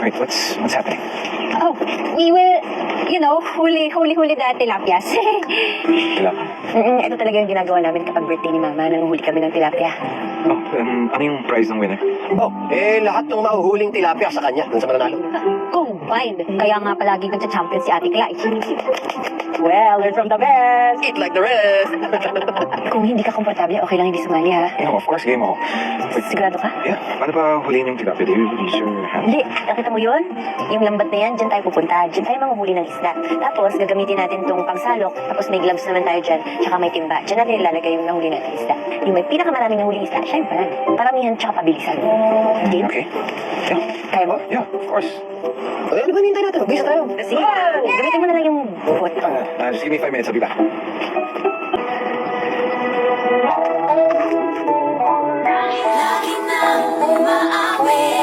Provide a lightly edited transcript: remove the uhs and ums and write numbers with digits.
Wait, what's happening? Oh, we will, huli the tilapias. Tilapia. Ito talaga yung ginagawa namin kapag birthday ni Mama. Nanguhuli kami ng tilapia. Oh, ano yung prize ng winner? Lahat ng mahuhuling tilapia sa kanya, dun sa mananalo. Combined. Kaya nga palagi nagcha-champion si Ate Clyde. Well, learn from the best. Eat like the rest. Kung hindi ka komportable, okay lang hindi sumali, ha? No, of course, game ako. Wait, Sigurado ka? yeah, paano ba huliin yung tilapia? Do you use your hands? Hindi. Nakita mo yun? Yung lambat na yan, dyan tayo pupunta. Dyan tayo manguhuli ng isda. Tapos, gagamitin natin tong pangsalok. Tapos may gloves naman tayo dyan. Tsaka may timba. Dyan natin ilalagay yung nahuli natin isda. Yung may pinakamaraming nahuli isda, siya yung panalo. Paramihan tsaka pabilisan. Game? Okay. Yeah. Kaya mo? Yeah, of course. Ano ba nintay natin? Bisa tayo. Sige. Gamitin mo na lang yung buhot. Just give me 5 minutes, I'll be back. Lagi na umaawi